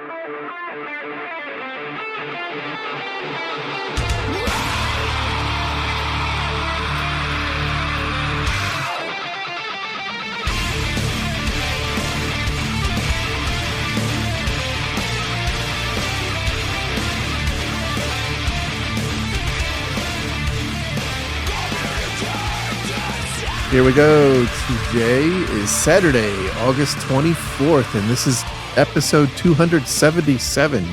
Here we go. Today is Saturday, August 24th, and this is episode 277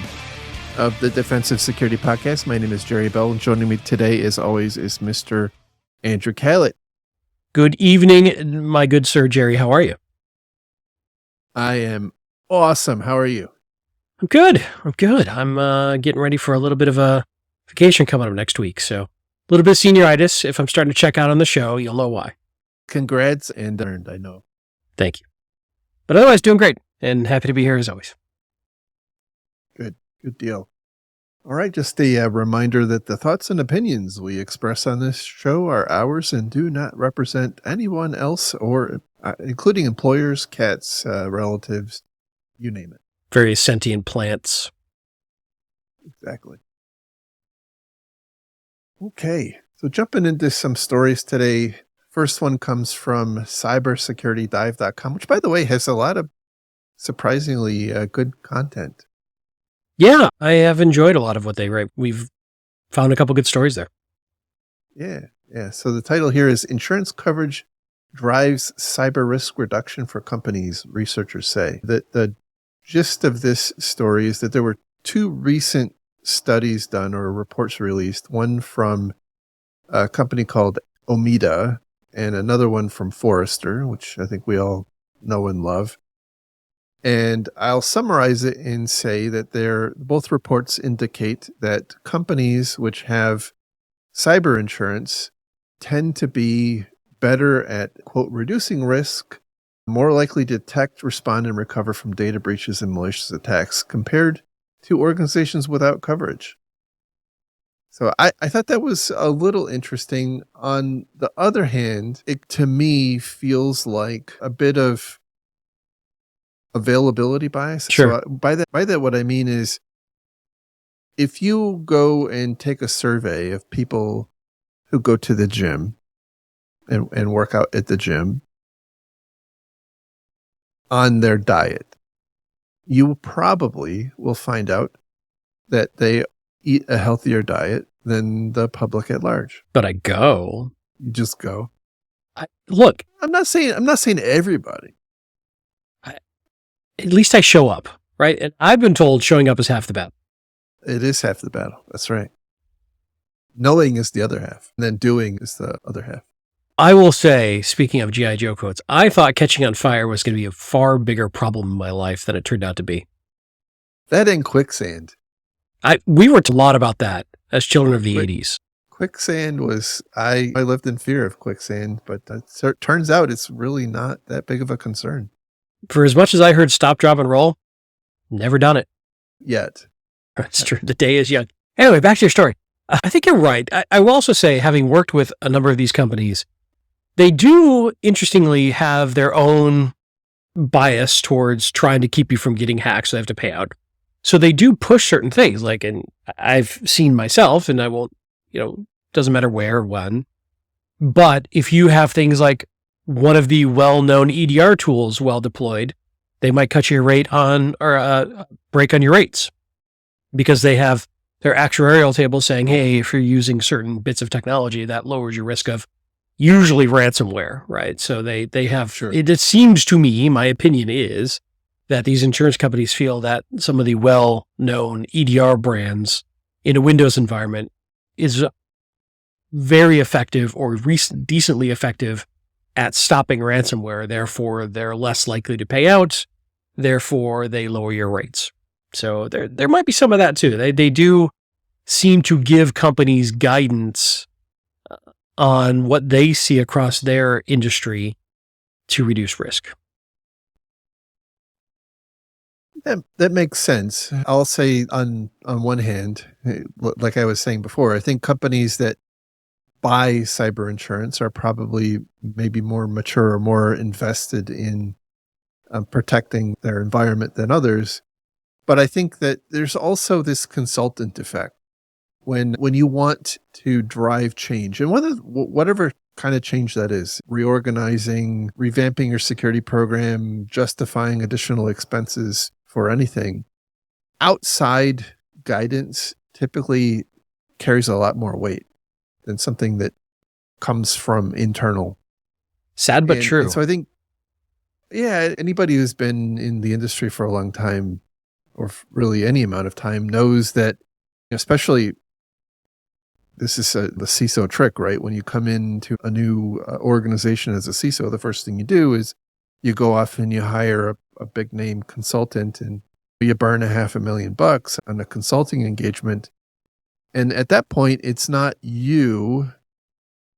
of the Defensive Security Podcast. My name is Jerry Bell, and joining me today, as always, is Mr. Andrew Kalat. Good evening, my good sir, Jerry. How are you? I am awesome. How are you? I'm good. I'm getting ready for a little bit of a vacation coming up next week, so a little bit of senioritis. If I'm starting to check out on the show, you'll know why. Congrats and earned, I know. Thank you. But otherwise, doing great and happy to be here as always. Good deal. All right, just a reminder that the thoughts and opinions we express on this show are ours and do not represent anyone else, or including employers, cats, relatives, you name it. Various sentient plants. Exactly. Okay, so jumping into some stories today. First one comes from cybersecuritydive.com, which, by the way, has a lot of surprisingly good content. Yeah, I have enjoyed a lot of what they write. We've found a couple good stories there. Yeah. So the title here is Insurance Coverage Drives Cyber Risk Reduction for Companies, Researchers Say. The gist of this story is that there were two recent studies done or reports released, one from a company called Omida, and another one from Forrester, which I think we all know and love. And I'll summarize it and say that both reports indicate that companies which have cyber insurance tend to be better at, quote, reducing risk, more likely to detect, respond, and recover from data breaches and malicious attacks compared to organizations without coverage. So I thought that was a little interesting. On the other hand, it to me feels like a bit of availability bias. Sure. So by that, what I mean is, if you go and take a survey of people who go to the gym and work out at the gym on their diet, you probably will find out that they eat a healthier diet than the public at large. But I go. You just go. Look. I'm not saying everybody. At least I show up, right? And I've been told showing up is half the battle. It is half the battle. That's right. Knowing is the other half, and then doing is the other half. I will say, speaking of G.I. Joe quotes, I thought catching on fire was going to be a far bigger problem in my life than it turned out to be. That and quicksand. We were a lot about that as children of the 80s. Quicksand was, I lived in fear of quicksand, but it turns out it's really not that big of a concern. For as much as I heard stop, drop, and roll, never done it. Yet. That's true. The day is young. Anyway, back to your story. I think you're right. I will also say, having worked with a number of these companies, they do, interestingly, have their own bias towards trying to keep you from getting hacked, so they have to pay out. So they do push certain things, like, and I've seen myself, and I won't, doesn't matter where or when, but if you have things like one of the well-known EDR tools well deployed, they might cut your rate on, or break on your rates, because they have their actuarial table saying, hey, if you're using certain bits of technology, that lowers your risk of usually ransomware, right? So they have, Sure. It seems to me, my opinion is, that these insurance companies feel that some of the well-known EDR brands in a Windows environment is very effective or decently effective at stopping ransomware. Therefore, they're less likely to pay out. Therefore, they lower your rates. So there might be some of that too. They do seem to give companies guidance on what they see across their industry to reduce risk. That makes sense. I'll say on one hand, like I was saying before, I think companies that buy cyber insurance are probably maybe more mature or more invested in protecting their environment than others. But I think that there's also this consultant effect when you want to drive change, and whatever kind of change that is, reorganizing, revamping your security program, justifying additional expenses for anything, outside guidance typically carries a lot more weight than something that comes from internal. Sad but And true. so I think, yeah, anybody who's been in the industry for a long time, or really any amount of time, knows that, especially, this is the CISO trick, right? When you come into a new organization as a CISO, the first thing you do is you go off and you hire a big name consultant, and you burn $500,000 on a consulting engagement. And at that point, it's not you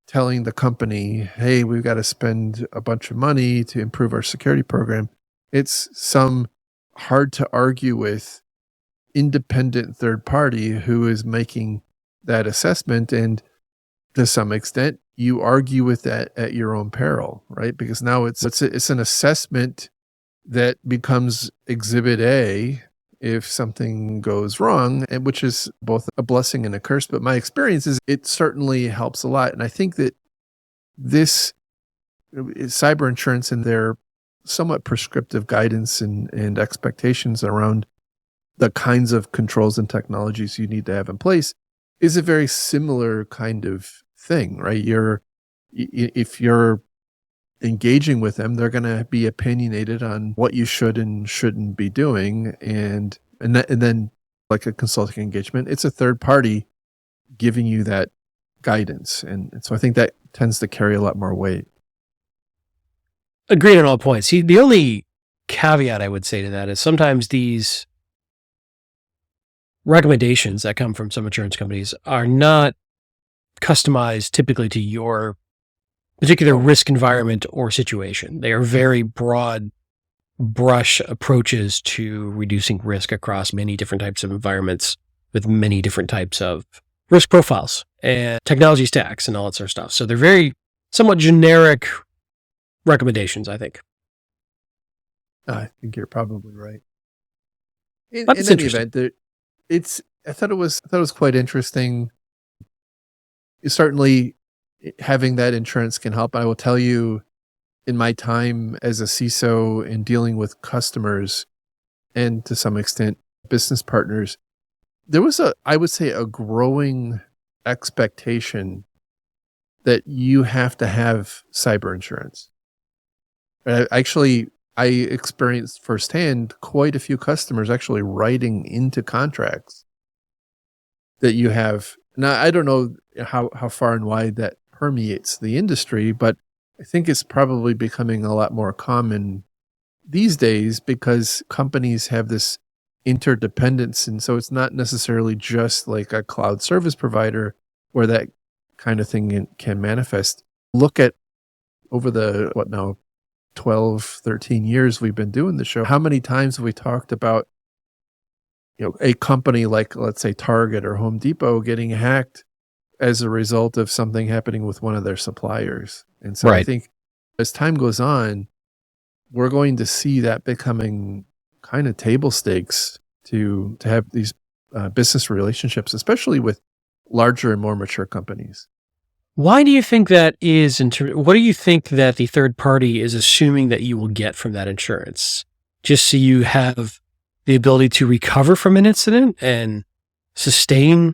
telling the company, hey, we've got to spend a bunch of money to improve our security program. It's some hard to argue with independent third party who is making that assessment. And to some extent, you argue with that at your own peril, right? Because now it's an assessment that becomes exhibit A if something goes wrong, and which is both a blessing and a curse. But my experience is it certainly helps a lot. And I think that this cyber insurance and their somewhat prescriptive guidance and expectations around the kinds of controls and technologies you need to have in place is a very similar kind of thing, right? If you're engaging with them, they're going to be opinionated on what you should and shouldn't be doing. And then, like a consulting engagement, it's a third party giving you that guidance. And so I think that tends to carry a lot more weight. Agreed on all points. See, the only caveat I would say to that is sometimes these recommendations that come from some insurance companies are not customized typically to your particular risk environment or situation. They are very broad brush approaches to reducing risk across many different types of environments with many different types of risk profiles and technology stacks and all that sort of stuff. So they're very somewhat generic recommendations, I think. I think you're probably right. In That's any interesting. event, I thought it was quite interesting. Certainly, having that insurance can help. I will tell you, in my time as a CISO and dealing with customers and to some extent business partners, there was I would say, a growing expectation that you have to have cyber insurance. I experienced firsthand quite a few customers actually writing into contracts that you have. Now, I don't know how far and wide that permeates the industry, but I think it's probably becoming a lot more common these days because companies have this interdependence. And so it's not necessarily just like a cloud service provider where that kind of thing can manifest. Look at over the, 12, 13 years we've been doing the show, how many times have we talked about, a company like, let's say, Target or Home Depot getting hacked as a result of something happening with one of their suppliers. And so I Right. think as time goes on, we're going to see that becoming kind of table stakes to have these business relationships, especially with larger and more mature companies. Why do you think that is? What do you think that the third party is assuming that you will get from that insurance? Just so you have the ability to recover from an incident and sustain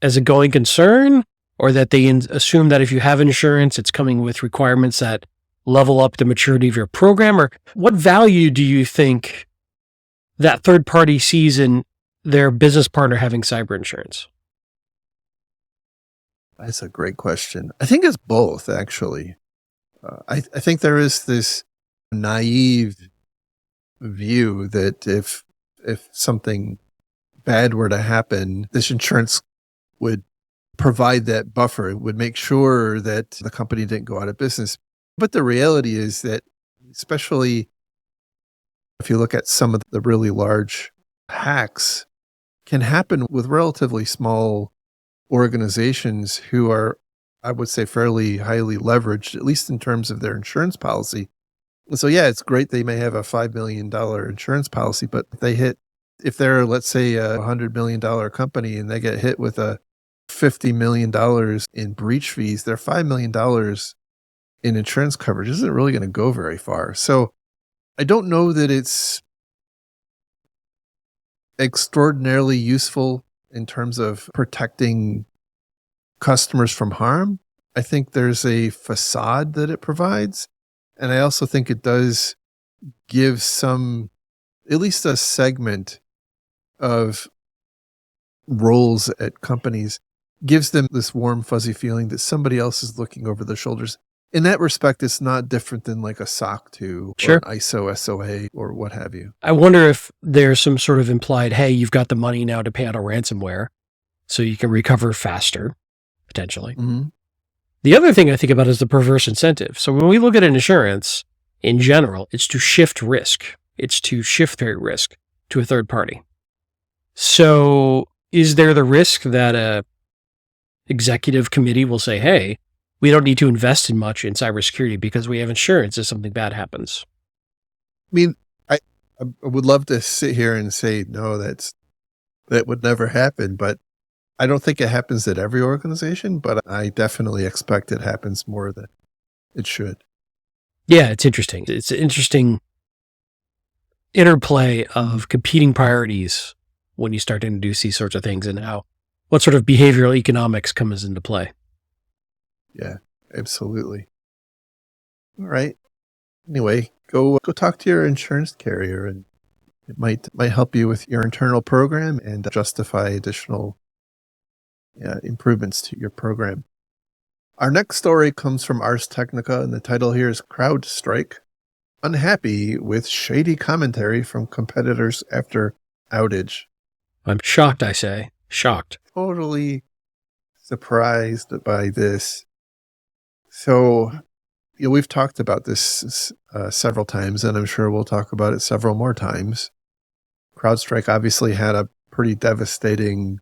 as a going concern, or that they assume that if you have insurance, it's coming with requirements that level up the maturity of your program? Or what value do you think that third party sees in their business partner having cyber insurance? That's a great question. I think it's both, actually. I think there is this naive view that if something bad were to happen, this insurance would provide that buffer. It would make sure that the company didn't go out of business. But the reality is that, especially if you look at some of the really large hacks, can happen with relatively small organizations who are, I would say, fairly highly leveraged, at least in terms of their insurance policy. And so, yeah, it's great they may have a $5 million insurance policy, but if they hit if they're, let's say, $100 million company and they get hit with a $50 million in breach fees, their $5 million in insurance coverage isn't really going to go very far. So I don't know that it's extraordinarily useful in terms of protecting customers from harm. I think there's a facade that it provides. And I also think it does give at least a segment of roles at companies, gives them this warm, fuzzy feeling that somebody else is looking over their shoulders. In that respect, it's not different than like a SOC 2 or an ISO SOA or what have you. I wonder if there's some sort of implied, hey, you've got the money now to pay out a ransomware so you can recover faster, potentially. Mm-hmm. The other thing I think about is the perverse incentive. So when we look at an insurance in general, it's to shift risk. It's to shift their risk to a third party. So is there the risk that a executive committee will say, hey, we don't need to invest in much in cybersecurity because we have insurance if something bad happens? I mean, I would love to sit here and say, no, that would never happen. But I don't think it happens at every organization, but I definitely expect it happens more than it should. Yeah, it's interesting. It's an interesting interplay of competing priorities when you start to introduce these sorts of things and what sort of behavioral economics comes into play. Yeah, absolutely. All right. Anyway, go talk to your insurance carrier, and it might help you with your internal program and justify additional improvements to your program. Our next story comes from Ars Technica, and the title here is CrowdStrike, unhappy with shady commentary from competitors after outage. I'm shocked, I say. Shocked. Totally surprised by this. So, we've talked about this several times, and I'm sure we'll talk about it several more times. CrowdStrike obviously had a pretty devastating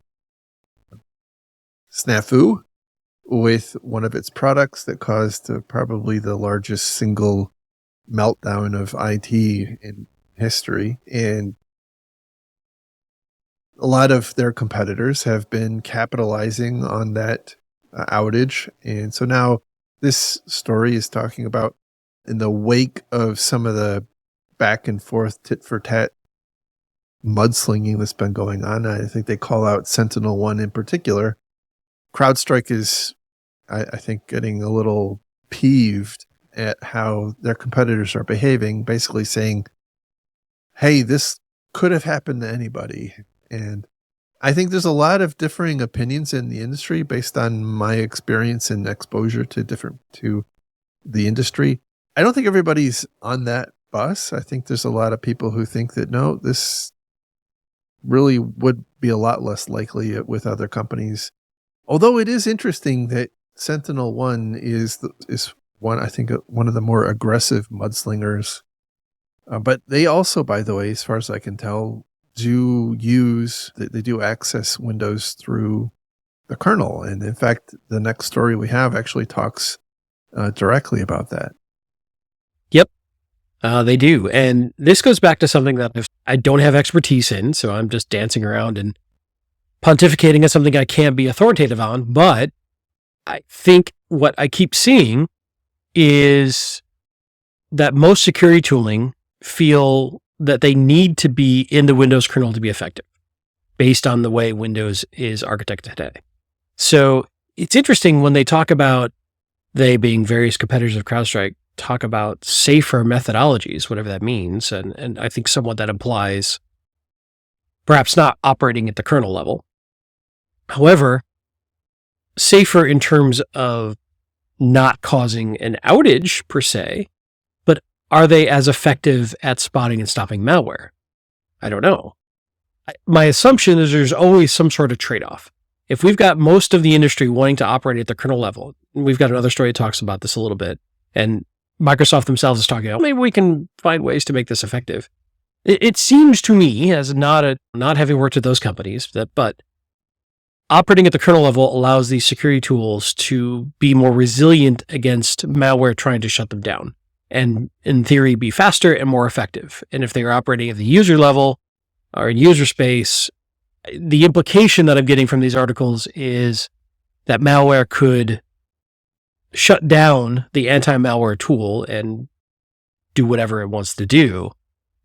snafu with one of its products that caused probably the largest single meltdown of IT in history. And a lot of their competitors have been capitalizing on that outage. And so now this story is talking about, in the wake of some of the back and forth tit for tat mudslinging that's been going on, I think they call out SentinelOne in particular. CrowdStrike is, I think, getting a little peeved at how their competitors are behaving, basically saying, hey, this could have happened to anybody. And I think there's a lot of differing opinions in the industry based on my experience and exposure to the industry. I don't think everybody's on that bus. I think there's a lot of people who think that, no, this really would be a lot less likely with other companies. Although it is interesting that SentinelOne is one, I think, one of the more aggressive mudslingers. But they also, by the way, as far as I can tell, they do access Windows through the kernel. And in fact, the next story we have actually talks directly about that. Yep, they do. And this goes back to something that I don't have expertise in, so I'm just dancing around and pontificating on something I can't be authoritative on. But I think what I keep seeing is that most security tooling feel that they need to be in the Windows kernel to be effective based on the way Windows is architected today. So it's interesting when they talk about, they being various competitors of CrowdStrike, talk about safer methodologies, whatever that means. And I think somewhat that implies perhaps not operating at the kernel level. However, safer in terms of not causing an outage per se, but are they as effective at spotting and stopping malware? I don't know. My assumption is there's always some sort of trade-off. If we've got most of the industry wanting to operate at the kernel level, we've got another story that talks about this a little bit, and Microsoft themselves is talking about, maybe we can find ways to make this effective. It seems to me, as not having worked at those companies, but operating at the kernel level allows these security tools to be more resilient against malware trying to shut them down, and in theory be faster and more effective. And if they are operating at the user level, or in user space, the implication that I'm getting from these articles is that malware could shut down the anti-malware tool and do whatever it wants to do.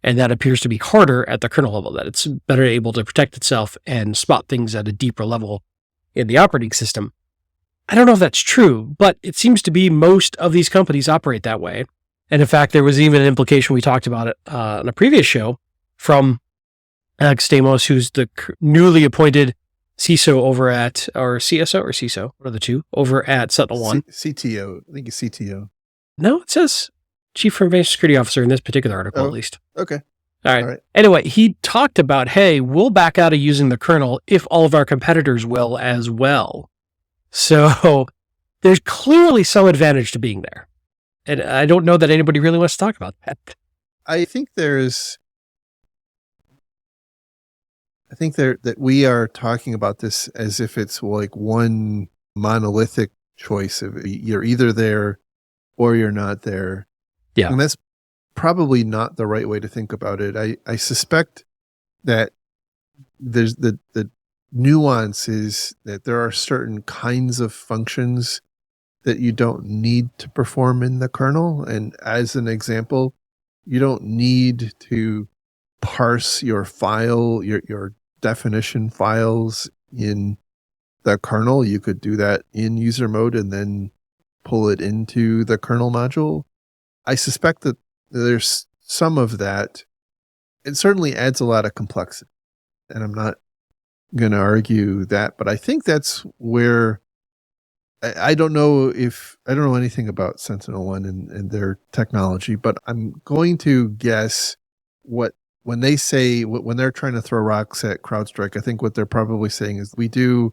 And that appears to be harder at the kernel level, that it's better able to protect itself and spot things at a deeper level in the operating system. I don't know if that's true, but it seems to be most of these companies operate that way. And in fact, there was even an implication, we talked about it on a previous show, from Alex Stamos, who's the newly appointed CISO over at, or CSO or CISO, what are the two, over at SentinelOne. CTO. I think it's CTO. No, it says Chief Information Security Officer in this particular article, at least. Okay. All right. Anyway, he talked about, hey, we'll back out of using the kernel if all of our competitors will as well. So there's clearly some advantage to being there. And I don't know that anybody really wants to talk about that. I think that we are talking about this as if it's like one monolithic choice of you're either there or you're not there. Yeah. And that's probably not the right way to think about it. I suspect that there's the nuance is that there are certain kinds of functions that you don't need to perform in the kernel. And as an example, you don't need to parse your file, your definition files in the kernel. You could do that in user mode and then pull it into the kernel module. I suspect that there's some of that. It certainly adds a lot of complexity, and I'm not going to argue that, but I think that's where I don't know anything about SentinelOne and their technology, but I'm going to guess when they say, when they're trying to throw rocks at CrowdStrike, I think what they're probably saying is we do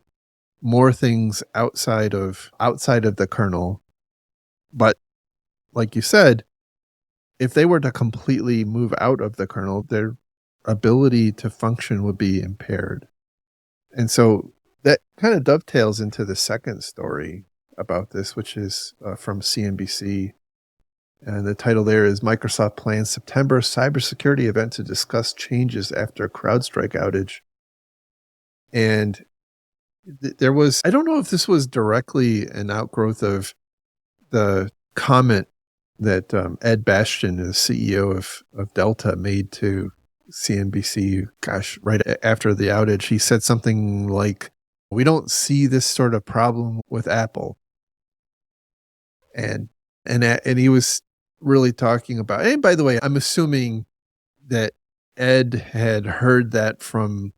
more things outside of the kernel. But like you said, if they were to completely move out of the kernel, their ability to function would be impaired. And so that kind of dovetails into the second story about this, which is from CNBC. And the title there is Microsoft Plans September Cybersecurity Event to Discuss Changes After CrowdStrike Outage. And there was, I don't know if this was directly an outgrowth of the comment that Ed Bastian, the CEO of Delta, made to CNBC, right after the outage. He said something like, we don't see this sort of problem with Apple. And he was really talking about, and by the way, I'm assuming that Ed had heard that from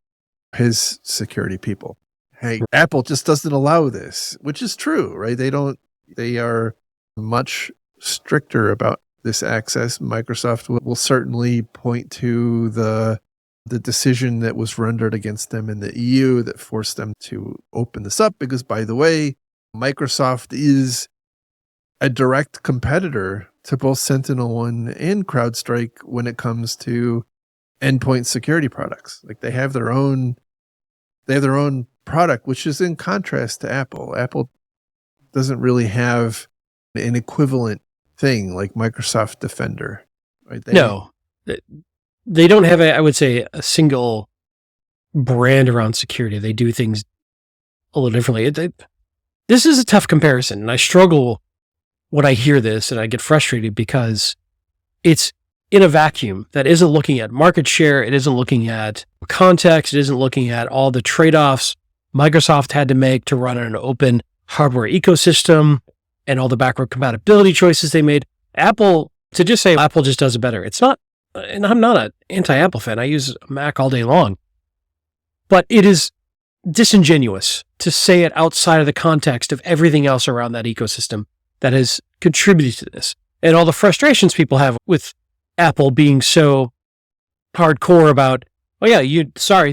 his security people. Hey, Apple just doesn't allow this, which is true, right? They are much stricter about this access. Microsoft will certainly point to the decision that was rendered against them in the EU that forced them to open this up, because, by the way, Microsoft is a direct competitor to both SentinelOne and CrowdStrike when it comes to endpoint security products. Like they have their own product, which is in contrast to Apple. Apple doesn't really have an equivalent thing like Microsoft Defender. Right? No, they don't have I would say, a single brand around security. They do things a little differently. This is a tough comparison, and I struggle when I hear this, and I get frustrated because it's in a vacuum that isn't looking at market share. It isn't looking at context. It isn't looking at all the trade-offs Microsoft had to make to run an open hardware ecosystem and all the backward compatibility choices they made. Apple, to just say Apple just does it better. It's not, and I'm not an anti-Apple fan. I use Mac all day long. But it is disingenuous to say it outside of the context of everything else around that ecosystem that has contributed to this. And all the frustrations people have with Apple being so hardcore about, oh yeah,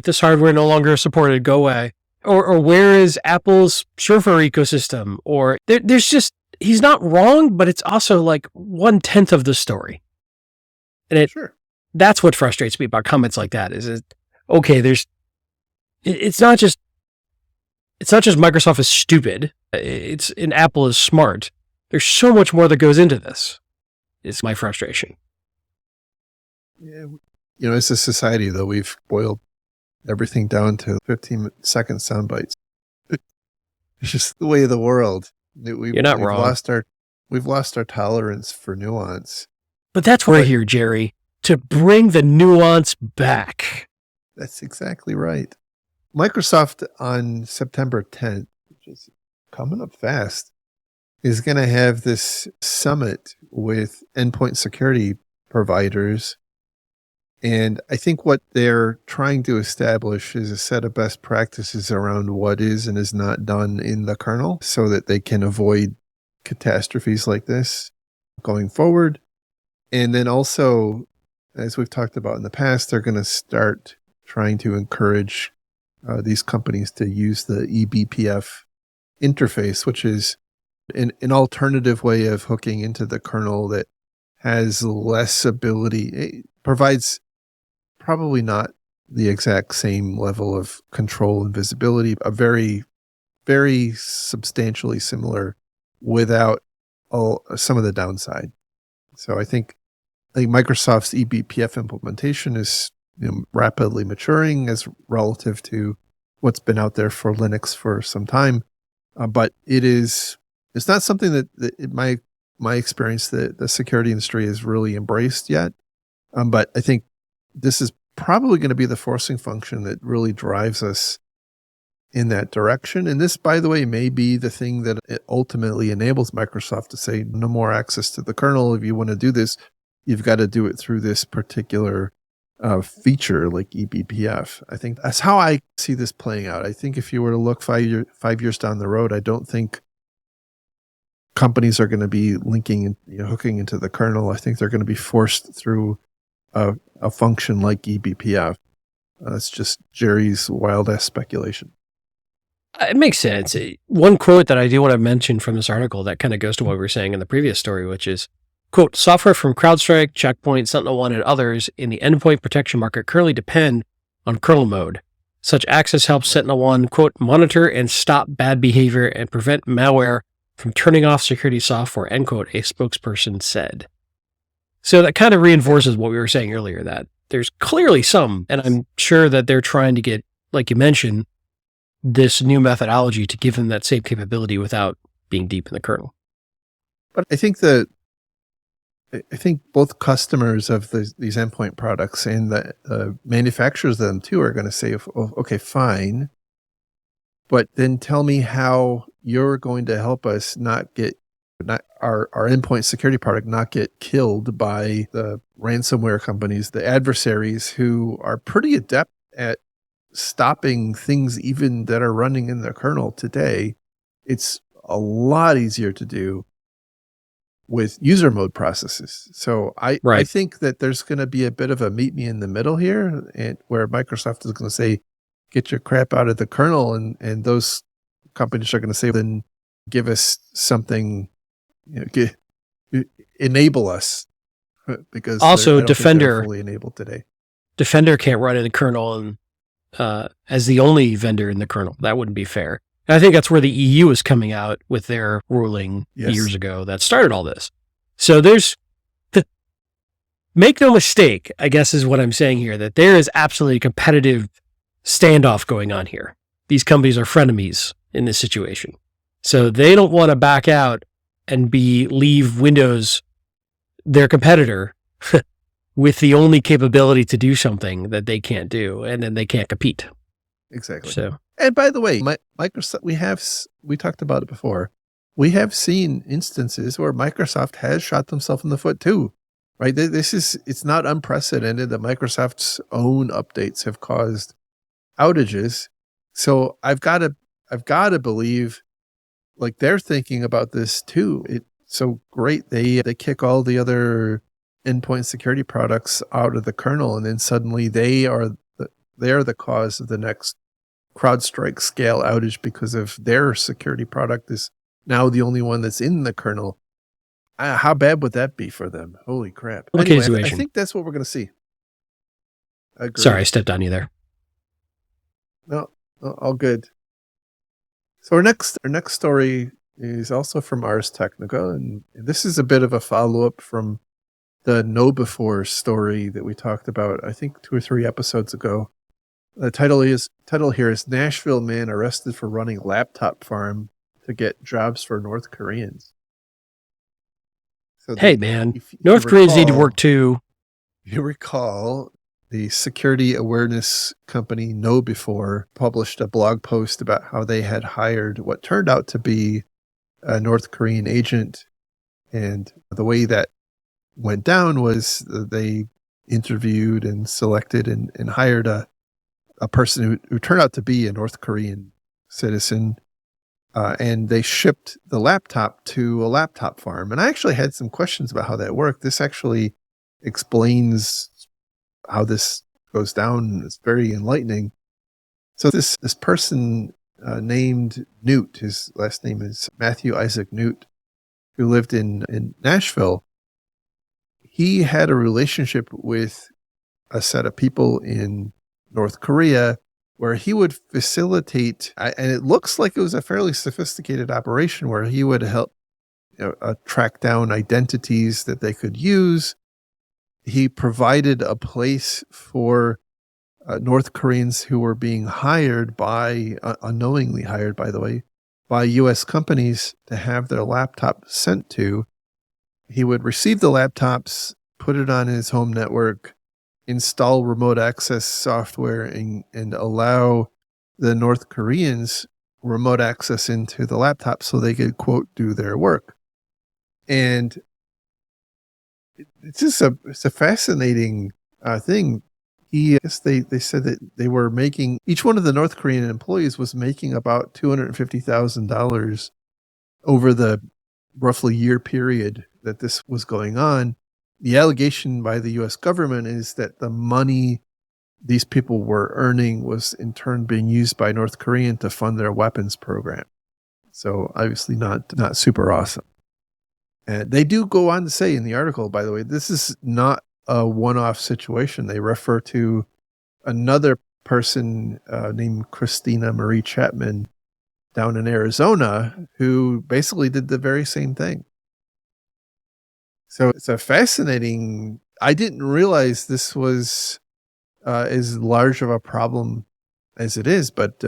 this hardware no longer supported, go away. Or where is Apple's Surfer ecosystem? Or there's just, he's not wrong, but it's also like 1/10 of the story. And that's what frustrates me about comments like that is it, okay, it's not just Microsoft is stupid. And Apple is smart. There's so much more that goes into this. It's my frustration. Yeah, as a society, though, we've boiled everything down to 15-second sound bites. It's just the way of the world. You're not wrong. We've lost our tolerance for nuance. But that's why we're here, Jerry, to bring the nuance back. That's exactly right. Microsoft on September 10th, which is coming up fast, is going to have this summit with endpoint security providers. And I think what they're trying to establish is a set of best practices around what is and is not done in the kernel so that they can avoid catastrophes like this going forward. And then also, as we've talked about in the past, they're going to start trying to encourage these companies to use the eBPF interface, which is an alternative way of hooking into the kernel that has less ability. It provides probably not the exact same level of control and visibility, a very, very substantially similar without some of the downside. So I think Microsoft's eBPF implementation is rapidly maturing as relative to what's been out there for Linux for some time. But it's not something that in my experience, the security industry has really embraced yet. But I think this is probably going to be the forcing function that really drives us in that direction. And this, by the way, may be the thing that it ultimately enables Microsoft to say no more access to the kernel. If you want to do this, you've got to do it through this particular feature like eBPF. I think that's how I see this playing out. I think if you were to look 5 years down the road, I don't think companies are going to be linking and hooking into the kernel. I think they're going to be forced through a function like eBPF. It's just Jerry's wild-ass speculation. It makes sense. One quote that I do want to mention from this article that kind of goes to what we were saying in the previous story, which is, quote, software from CrowdStrike, Checkpoint, SentinelOne, and others in the endpoint protection market currently depend on kernel mode. Such access helps SentinelOne, quote, monitor and stop bad behavior and prevent malware from turning off security software, end quote, a spokesperson said. So that kind of reinforces what we were saying earlier, that there's clearly some, and I'm sure that they're trying to get, like you mentioned, this new methodology to give them that same capability without being deep in the kernel. But I think both customers of these endpoint products and the manufacturers of them too are going to say, okay, fine, but then tell me how you're going to help us not our endpoint security product not get killed by the ransomware companies, the adversaries who are pretty adept at stopping things even that are running in the kernel today. It's a lot easier to do with user mode processes. So I think that there's going to be a bit of a meet me in the middle here, and where Microsoft is going to say, get your crap out of the kernel, and those companies are going to say, then give us something, enable us, because also Defender fully enabled today. Defender can't run in the kernel and as the only vendor in the kernel. That wouldn't be fair. And I think that's where the EU is coming out with their ruling years ago that started all this. So make no mistake, I guess is what I'm saying here, that there is absolutely a competitive standoff going on here. These companies are frenemies in this situation. So they don't want to back out and leave Windows, their competitor, with the only capability to do something that they can't do, and then they can't compete. Exactly. So, and by the way, Microsoft, we talked about it before. We have seen instances where Microsoft has shot themselves in the foot too, right? It's not unprecedented that Microsoft's own updates have caused outages. So I've got to believe, like, they're thinking about this too. It's so great. They kick all the other endpoint security products out of the kernel, and then suddenly they are the cause of the next CrowdStrike scale outage because of their security product is now the only one that's in the kernel. How bad would that be for them? Holy crap. Anyway, I think that's what we're going to see. Sorry, I stepped on you there. No, all good. So our next story is also from Ars Technica, and this is a bit of a follow-up from the know before story that we talked about, I think 2 or 3 episodes ago. The title here is Nashville Man Arrested for Running Laptop Farm to Get Jobs for North Koreans. So Hey, man, if you North Koreans need to work too. You recall the security awareness company Know Before published a blog post about how they had hired what turned out to be a North Korean agent. And the way that went down was they interviewed and selected and hired a person who turned out to be a North Korean citizen. And they shipped the laptop to a laptop farm. And I actually had some questions about how that worked. This actually explains how this goes down. It's very enlightening. So this person named Newt, his last name is Matthew Isaac Newt, who lived in Nashville. He had a relationship with a set of people in North Korea where he would facilitate, and it looks like it was a fairly sophisticated operation where he would help track down identities that they could use. He provided a place for North Koreans who were being hired by, unknowingly hired, by the way, by U.S. companies to have their laptop sent to. He would receive the laptops, put it on his home network, install remote access software, and allow the North Koreans remote access into the laptop so they could, quote, do their work. And it's just a fascinating thing. I guess they said that they were making, each one of the North Korean employees was making about $250,000 over the roughly year period that this was going on. The allegation by the U.S. government is that the money these people were earning was in turn being used by North Korea to fund their weapons program. So obviously not super awesome. And they do go on to say in the article, by the way, this is not a one-off situation. They refer to another person named Christina Marie Chapman down in Arizona who basically did the very same thing. So it's a fascinating, I didn't realize this was as large of a problem as it is, but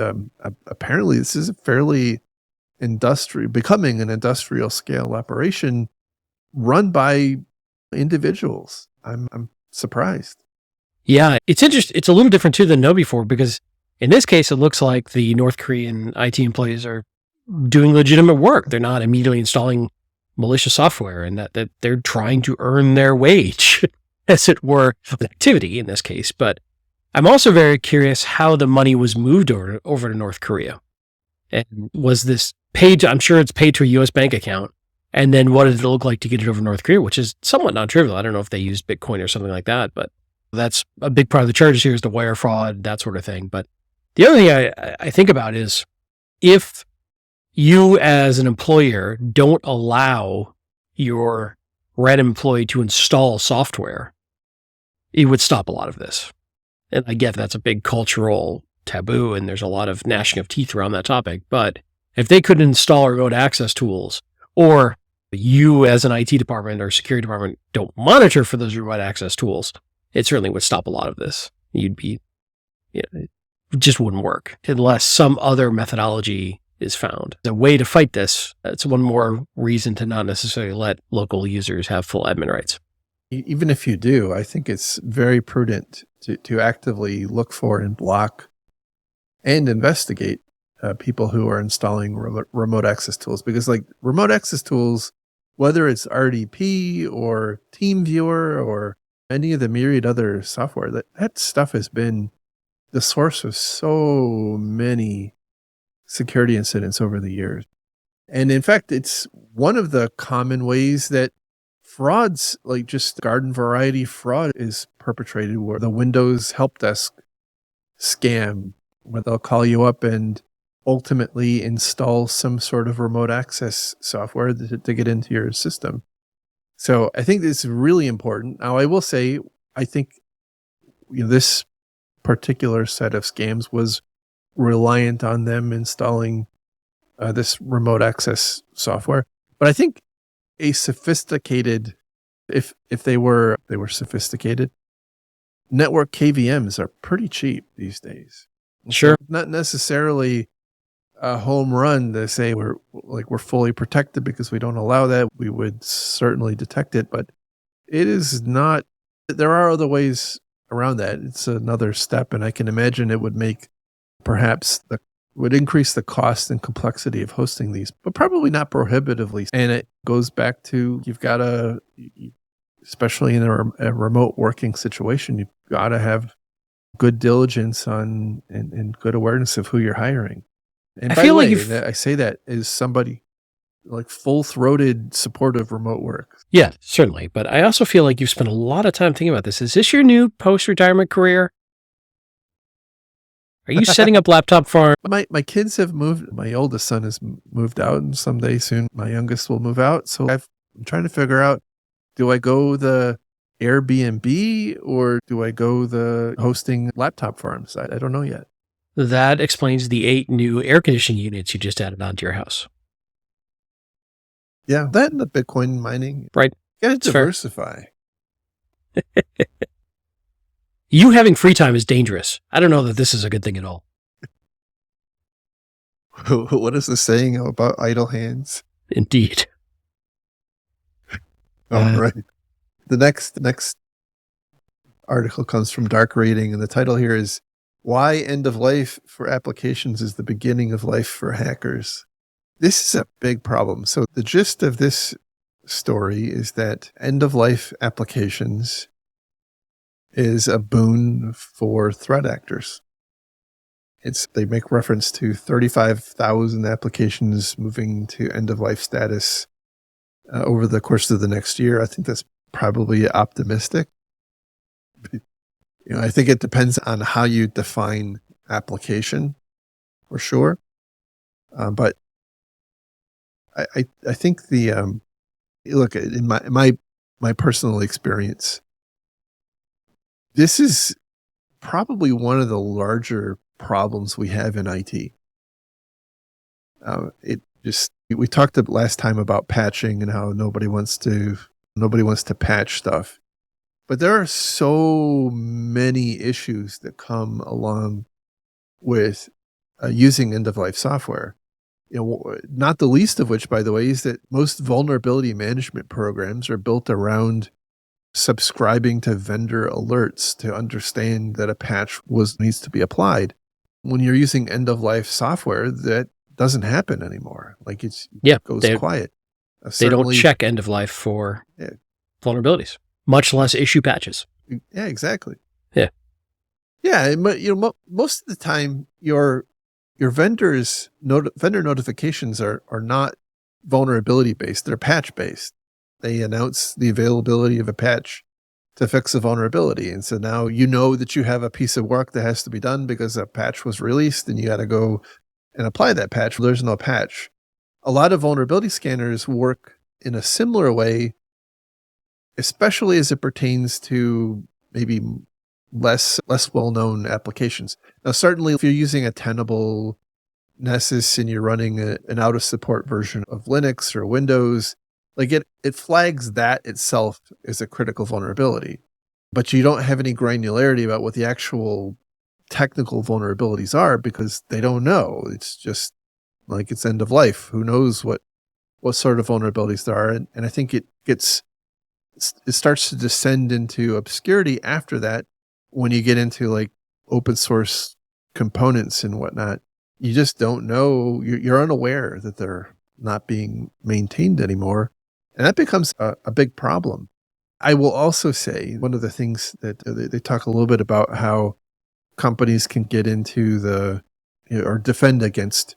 apparently this is a fairly becoming an industrial scale operation run by individuals. I'm surprised. Yeah, it's interesting. It's a little different too than Know Before, because in this case, it looks like the North Korean IT employees are doing legitimate work. They're not immediately installing malicious software, and that they're trying to earn their wage, as it were, of activity in this case. But I'm also very curious how the money was moved over to North Korea. And was this paid? I'm sure it's paid to a U.S. bank account. And then what did it look like to get it over to North Korea, which is somewhat non-trivial. I don't know if they used Bitcoin or something like that, but that's a big part of the charges here is the wire fraud, that sort of thing. But the other thing I think about is if you as an employer don't allow your random employee to install software, it would stop a lot of this. And I get that's a big cultural taboo and there's a lot of gnashing of teeth around that topic. But if they couldn't install remote access tools, or you as an IT department or security department don't monitor for those remote access tools, it certainly would stop a lot of this. It just wouldn't work unless some other methodology is found. A way to fight this, it's one more reason to not necessarily let local users have full admin rights. Even if you do, I think it's very prudent to actively look for and block and investigate people who are installing remote access tools, because like remote access tools, whether it's RDP or TeamViewer or any of the myriad other software, that stuff has been the source of so many security incidents over the years. And in fact, it's one of the common ways that frauds, like just garden variety fraud, is perpetrated, where the Windows help desk scam, where they'll call you up and ultimately install some sort of remote access software to get into your system. So I think this is really important. Now, I will say, I think this particular set of scams was reliant on them installing this remote access software. But I think a sophisticated if they were sophisticated. Network KVMs are pretty cheap these days. Sure. So not necessarily a home run to say we're fully protected because we don't allow that. We would certainly detect it, but it is not. There are other ways around that. It's another step, and I can imagine it would make would increase the cost and complexity of hosting these, but probably not prohibitively. And it goes back to you've got to, especially in a remote working situation, you've got to have good diligence on and good awareness of who you're hiring. And I by the feel like way, I say that as somebody like full-throated supportive remote work. Yeah, certainly. But I also feel like you've spent a lot of time thinking about this. Is this your new post-retirement career? Are you setting up laptop farm? My kids have moved. My oldest son has moved out, and someday soon my youngest will move out. So I'm trying to figure out, do I go the Airbnb or do I go the hosting laptop farms? I don't know yet. That explains the 8 new air conditioning units you just added onto your house. Yeah, that and the Bitcoin mining. Right. You got It's to fair. diversify. You having free time is dangerous. I don't know that this is a good thing at all. What is the saying about idle hands? Indeed. Oh, right. The next article comes from Dark Reading, and the title here is "Why End of Life for Applications is the Beginning of Life for Hackers." This is a big problem. So the gist of this story is that end of life applications is a boon for threat actors. They make reference to 35,000 applications moving to end of life status over the course of the next year. I think that's probably optimistic. I think it depends on how you define application, for sure. But I think look, in my personal experience, this is probably one of the larger problems we have in IT. We talked last time about patching and how nobody wants to patch stuff, but there are so many issues that come along with using end of life software. Not the least of which, by the way, is that most vulnerability management programs are built around subscribing to vendor alerts to understand that a patch needs to be applied. When you're using end of life software, that doesn't happen anymore. Like it goes quiet. They don't check end of life for vulnerabilities, much less issue patches. Yeah, exactly. Yeah. Yeah. Most of the time your vendor notifications are not vulnerability based. They're patch based. They announce the availability of a patch to fix a vulnerability. And so now you know that you have a piece of work that has to be done because a patch was released and you got to go and apply that patch. There's no patch. A lot of vulnerability scanners work in a similar way, especially as it pertains to maybe less well-known applications. Now, certainly if you're using a Tenable Nessus and you're running an out of support version of Linux or Windows, like it flags that itself as a critical vulnerability, but you don't have any granularity about what the actual technical vulnerabilities are because they don't know. It's just like it's end of life. Who knows what sort of vulnerabilities there are? And I think it starts to descend into obscurity after that when you get into like open source components and whatnot. You just don't know. You're unaware that they're not being maintained anymore. And that becomes a big problem. I will also say one of the things that they talk a little bit about how companies can get into or defend against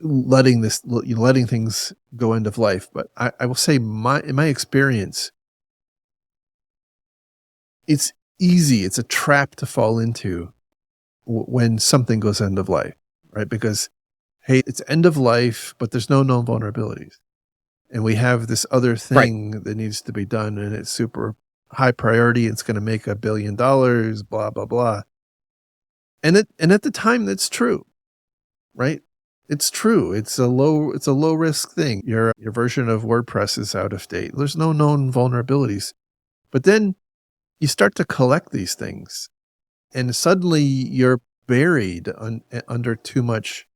letting things go end of life. But I will say in my experience, it's easy. It's a trap to fall into when something goes end of life, right? Because hey, it's end of life, but there's no known vulnerabilities. And we have this other thing that needs to be done, and it's super high priority. It's going to make $1 billion, blah, blah, blah. And at the time, that's true, right? It's true. It's a low risk thing. Your version of WordPress is out of date. There's no known vulnerabilities. But then you start to collect these things, and suddenly you're buried under too much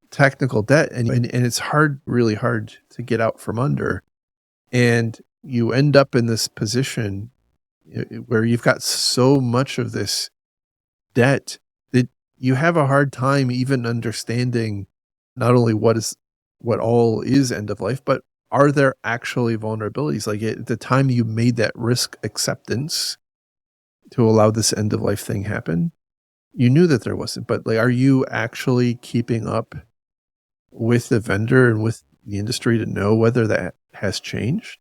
technical debt, and it's really hard to get out from under. And you end up in this position where you've got so much of this debt that you have a hard time even understanding not only what all is end of life, but are there actually vulnerabilities? Like at the time you made that risk acceptance to allow this end of life thing happen, you knew that there wasn't, but like, are you actually keeping up with the vendor and with the industry to know whether that has changed?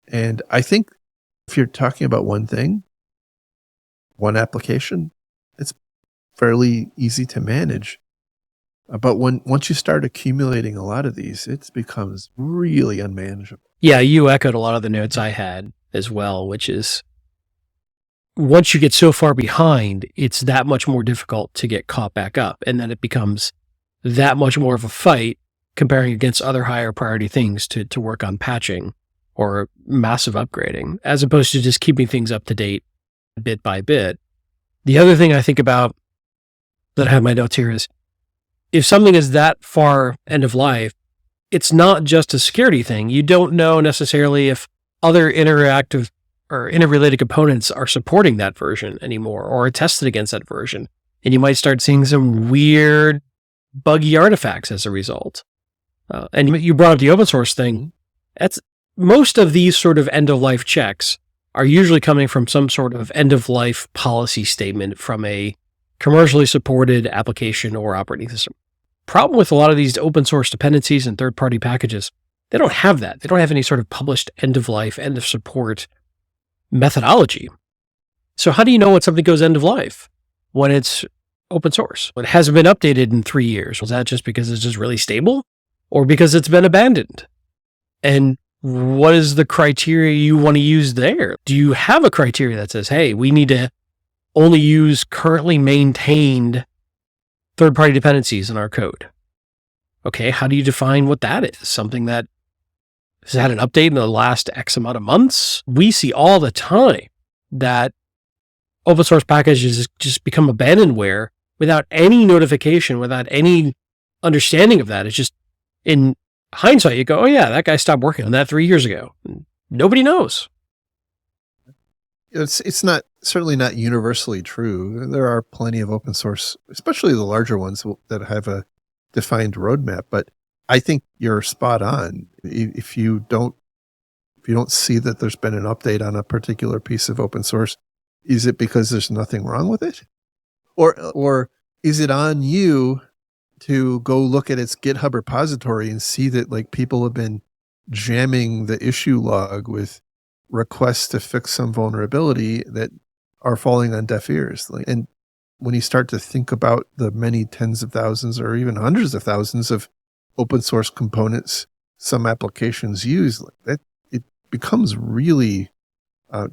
And I think if you're talking about one thing, one application, it's fairly easy to manage. But once you start accumulating a lot of these, it becomes really unmanageable. Yeah, you echoed a lot of the notes I had as well, which is once you get so far behind, it's that much more difficult to get caught back up. And then it becomes that much more of a fight comparing against other higher priority things to work on patching or massive upgrading, as opposed to just keeping things up to date bit by bit. The other thing I think about that I have my notes here is if something is that far end of life, it's not just a security thing. You don't know necessarily if other interactive or interrelated components are supporting that version anymore or are tested against that version. And you might start seeing some weird, buggy artifacts as a result. And you brought up the open source thing. That's most of these sort of end of life checks are usually coming from some sort of end of life policy statement from a commercially supported application or operating system. Problem with a lot of these open source dependencies and third party packages, they don't have that. They don't have any sort of published end of life, end of support methodology. So how do you know when something goes end of life when it's open source? It hasn't been updated in 3 years. Was that just because it's just really stable or because it's been abandoned? And what is the criteria you want to use there? Do you have a criteria that says, hey, we need to only use currently maintained third-party dependencies in our code? Okay, how do you define what that is? Something that has had an update in the last X amount of months? We see all the time that open source packages just become abandonware without any notification, without any understanding of that. It's just, in hindsight, you go, oh yeah, that guy stopped working on that 3 years ago. Nobody knows. It's not certainly not universally true. There are plenty of open source, especially the larger ones that have a defined roadmap. But I think you're spot on. If you don't see that there's been an update on a particular piece of open source, is it because there's nothing wrong with it, or is it on you to go look at its GitHub repository and see that like people have been jamming the issue log with requests to fix some vulnerability that are falling on deaf ears? And when you start to think about the many tens of thousands or even hundreds of thousands of open source components some applications use, that it becomes really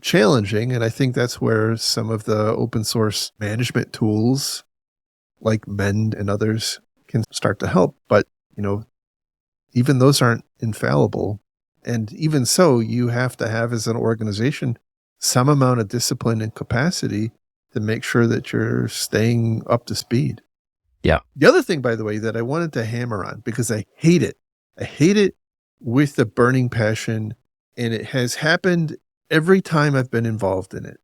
challenging. And I think that's where some of the open source management tools like Mend and others can start to help. But, even those aren't infallible. And even so, you have to have, as an organization, some amount of discipline and capacity to make sure that you're staying up to speed. Yeah. The other thing, by the way, that I wanted to hammer on, because I hate it with a burning passion, and it has happened every time I've been involved in it.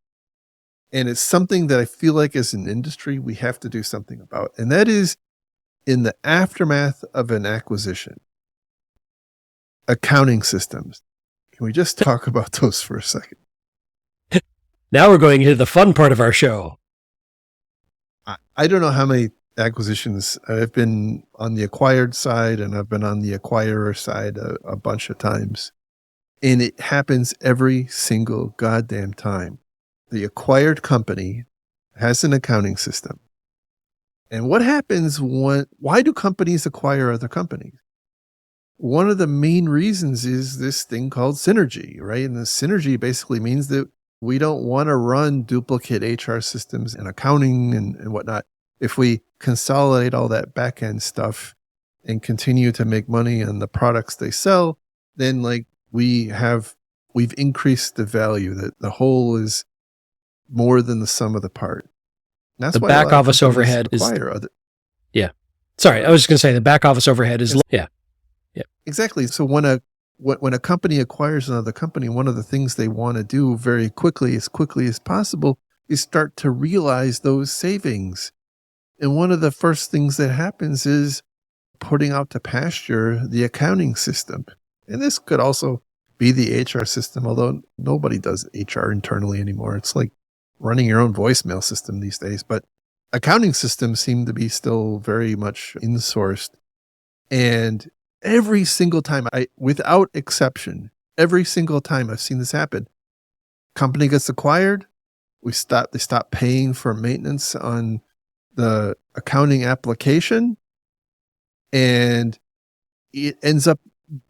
And it's something that I feel like as an industry, we have to do something about. And that is in the aftermath of an acquisition, accounting systems. Can we just talk about those for a second? Now we're going into the fun part of our show. I don't know how many acquisitions I've been on the acquired side, and I've been on the acquirer side a bunch of times. And it happens every single goddamn time. The acquired company has an accounting system. And what happens why do companies acquire other companies? One of the main reasons is this thing called synergy, right? And the synergy basically means that we don't want to run duplicate HR systems and accounting and whatnot. If we consolidate all that back-end stuff and continue to make money on the products they sell, then like we've increased the value, that the whole is more than the sum of the part. And that's The why back a lot of office companies overhead is, acquire other. yeah. Sorry, I was just going to say the back office overhead is, yeah. Exactly. So when a company acquires another company, one of the things they want to do very quickly as possible, is start to realize those savings. And one of the first things that happens is putting out to pasture the accounting system. And this could also be the HR system, although nobody does HR internally anymore. It's like running your own voicemail system these days. But accounting systems seem to be still very much insourced. And every single time, without exception, every single time I've seen this happen, company gets acquired, they stop paying for maintenance on the accounting application, and it ends up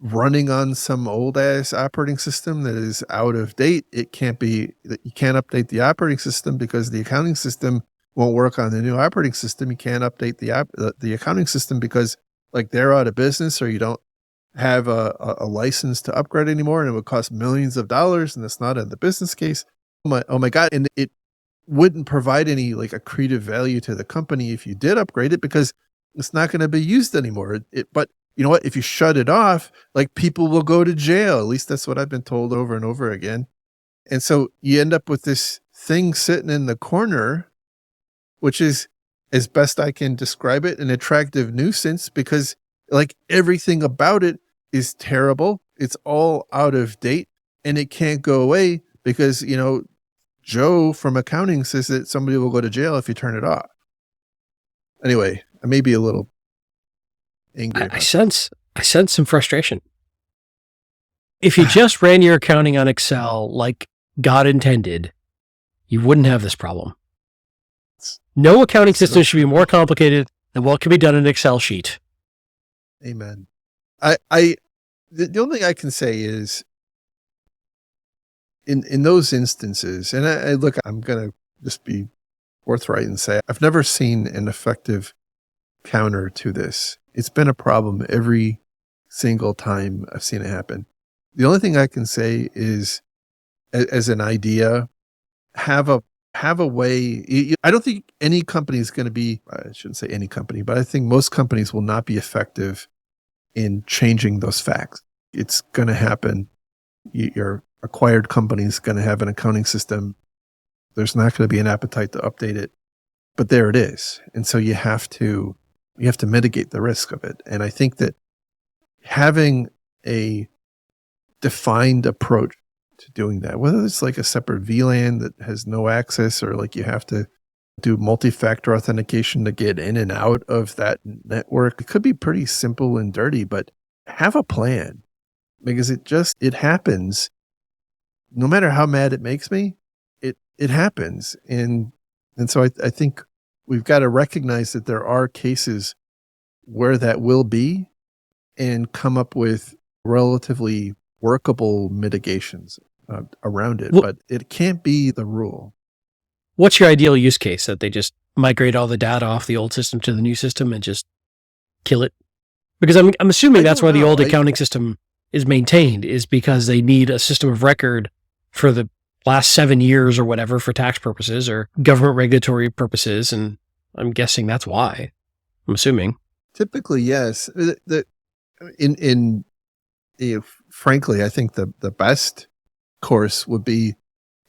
running on some old ass operating system that is out of date. You can't update the operating system because the accounting system won't work on the new operating system. You can't update the accounting system because like they're out of business, or you don't have a license to upgrade anymore, and it would cost millions of dollars, and it's not in the business case. Oh my God. And it wouldn't provide any like accretive value to the company if you did upgrade it, because it's not going to be used anymore. But you know what? If you shut it off, like people will go to jail. At least that's what I've been told over and over again. And so you end up with this thing sitting in the corner, which is, as best I can describe it, an attractive nuisance, because like everything about it is terrible. It's all out of date, and it can't go away because, Joe from accounting says that somebody will go to jail if you turn it off. Anyway, I may be a little angry. I sense some frustration. If you just ran your accounting on Excel like God intended, you wouldn't have this problem. No accounting system should be more complicated than what can be done in an Excel sheet. Amen. The only thing I can say is, in those instances, and I'm going to just be forthright and say, I've never seen an effective counter to this. It's been a problem every single time I've seen it happen. The only thing I can say is, as an idea, have a way. I don't think any company is going to be, I shouldn't say any company, but I think most companies will not be effective in changing those facts. It's going to happen. Your acquired company is going to have an accounting system. There's not going to be an appetite to update it, but there it is. And so you have to mitigate the risk of it. And I think that having a defined approach to doing that, whether it's like a separate VLAN that has no access, or like you have to do multi-factor authentication to get in and out of that network, it could be pretty simple and dirty, but have a plan, because it happens. No matter how mad it makes me, it happens. And so I think we've got to recognize that there are cases where that will be, and come up with relatively workable mitigations around it. But it can't be the rule. What's your ideal use case? That they just migrate all the data off the old system to the new system and just kill it? Because I'm assuming that's why the old accounting system is maintained, is because they need a system of record for the last 7 years or whatever, for tax purposes or government regulatory purposes. And I'm guessing that's why. I'm assuming. Typically, yes. Frankly, I think the best course would be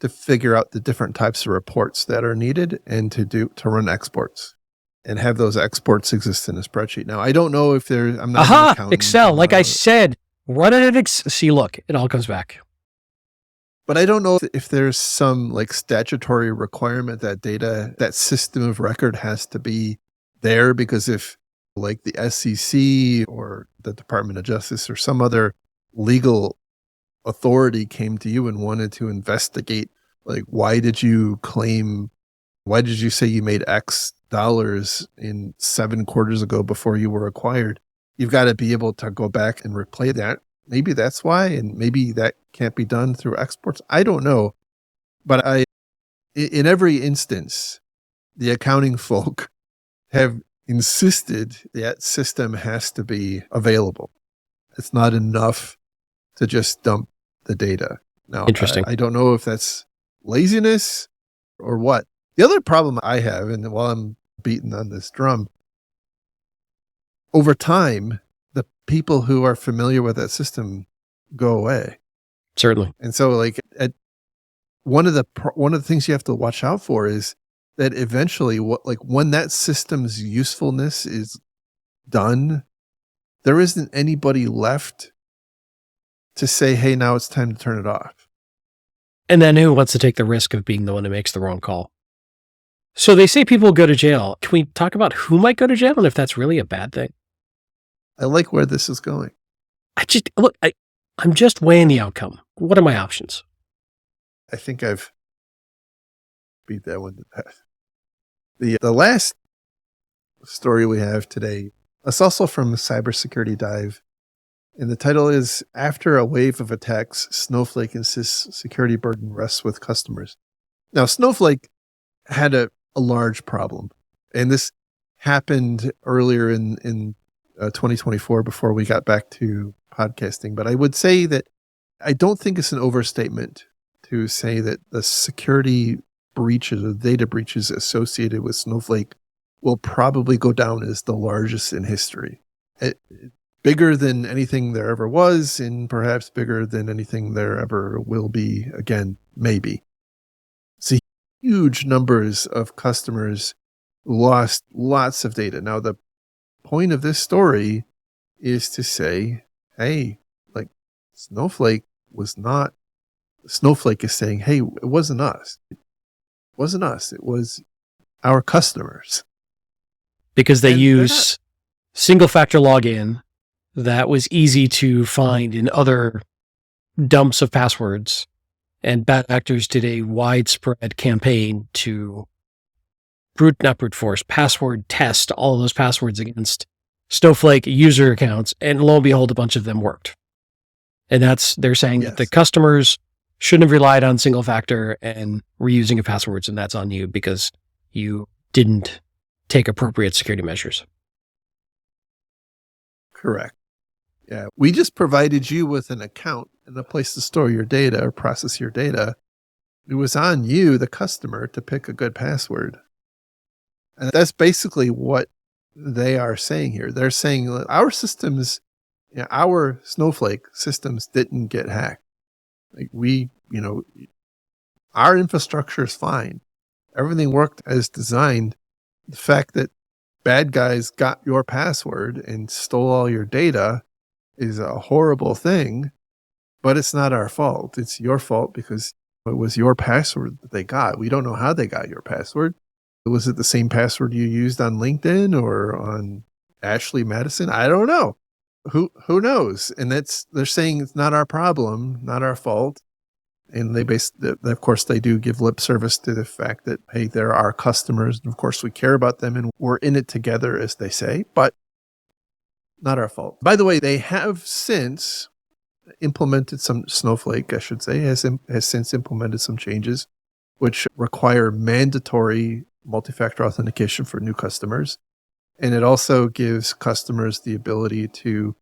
to figure out the different types of reports that are needed, and to run exports, and have those exports exist in a spreadsheet. Now, I don't know if I'm not an accountant. Excel, like I said, run it in Excel. See, look, it all comes back. But I don't know if there's some like statutory requirement that that system of record has to be there, because if like the SEC or the Department of Justice or some other legal authority came to you and wanted to investigate, like, why did you say you made X dollars in 7 quarters ago before you were acquired? You've got to be able to go back and replay that. Maybe that's why, and maybe that can't be done through exports. I don't know. But in every instance, the accounting folk have insisted that system has to be available. It's not enough to just dump the data. Now, Interesting. I don't know if that's laziness or what. The other problem I have, and while I'm beating on this drum, over time, the people who are familiar with that system go away. Certainly. And so like one of the things you have to watch out for is that eventually when that system's usefulness is done, there isn't anybody left to say, hey, now it's time to turn it off. And then who wants to take the risk of being the one who makes the wrong call? So they say people go to jail. Can we talk about who might go to jail and if that's really a bad thing? I like where this is going. I'm just weighing the outcome. What are my options? I think I've beat that one to death. The last story we have today, it's also from Cybersecurity Dive. And the title is, After a Wave of Attacks, Snowflake Insists Security Burden Rests with Customers. Now, Snowflake had a large problem. And this happened earlier in 2024 before we got back to podcasting. But I would say that I don't think it's an overstatement to say that the security breaches or data breaches associated with Snowflake will probably go down as the largest in history. Bigger than anything there ever was, and perhaps bigger than anything there ever will be again, maybe. See, huge numbers of customers lost lots of data. Now, the point of this story is to say, hey, like Snowflake is saying, hey, it wasn't us. It wasn't us. It was our customers. Because they use single factor login that was easy to find in other dumps of passwords. And bad actors did a widespread campaign to password test all of those passwords against Snowflake user accounts. And lo and behold, a bunch of them worked. And they're saying that the customers shouldn't have relied on single factor and reusing of passwords. And that's on you because you didn't take appropriate security measures. Correct. Yeah. We just provided you with an account and a place to store your data or process your data. It was on you, the customer, to pick a good password. And that's basically what they are saying here. They're saying that our systems, our Snowflake systems didn't get hacked. Like our infrastructure is fine. Everything worked as designed. The fact that bad guys got your password and stole all your data is a horrible thing, but it's not our fault. It's your fault because it was your password that they got. We don't know how they got your password. Was it the same password you used on LinkedIn or on Ashley Madison? I don't know. Who knows? And they're saying it's not our problem, not our fault. And of course, they do give lip service to the fact that, hey, they're our customers. And of course, we care about them and we're in it together, as they say, but not our fault. By the way, they have since implemented Snowflake, I should say, has since implemented some changes which require mandatory multi-factor authentication for new customers. And it also gives customers the ability to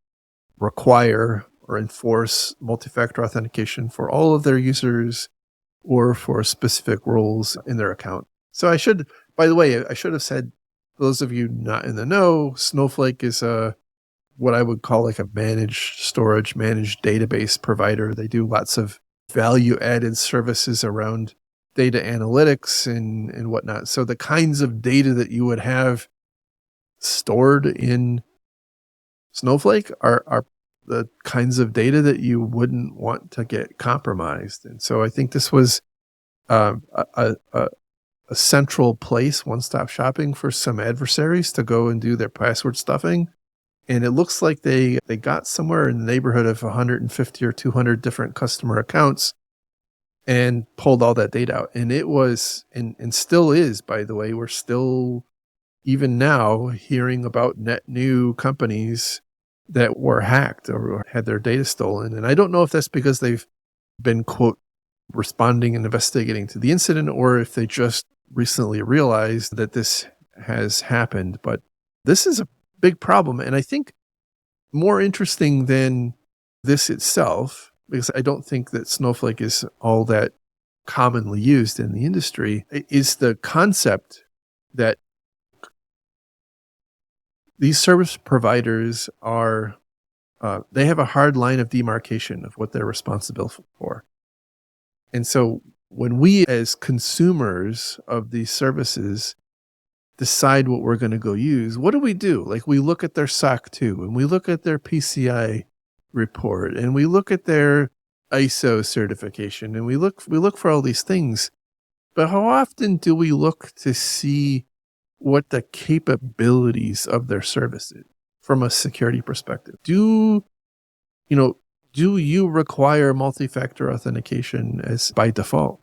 require or enforce multi-factor authentication for all of their users or for specific roles in their account. So I should have said, those of you not in the know, Snowflake is what I would call like a managed storage, managed database provider. They do lots of value-added services around data analytics and whatnot. So the kinds of data that you would have stored in Snowflake are the kinds of data that you wouldn't want to get compromised. And so I think this was a central place, one-stop shopping for some adversaries to go and do their password stuffing. And it looks like they got somewhere in the neighborhood of 150 or 200 different customer accounts and pulled all that data out. And it was, and still is, by the way, we're still, even now, hearing about net new companies that were hacked or had their data stolen. And I don't know if that's because they've been, quote, responding and investigating to the incident, or if they just recently realized that this has happened. But This is a big problem. And I think more interesting than this itself, because I don't think that Snowflake is all that commonly used in the industry, is the concept that these service providers are, they have a hard line of demarcation of what they're responsible for. And so when we as consumers of these services decide what we're going to go use, what do? Like we look at their SOC 2 and we look at their PCI report and we look at their ISO certification and we look for all these things. But how often do we look to see what the capabilities of their service is from a security perspective? Do you require multi-factor authentication as by default?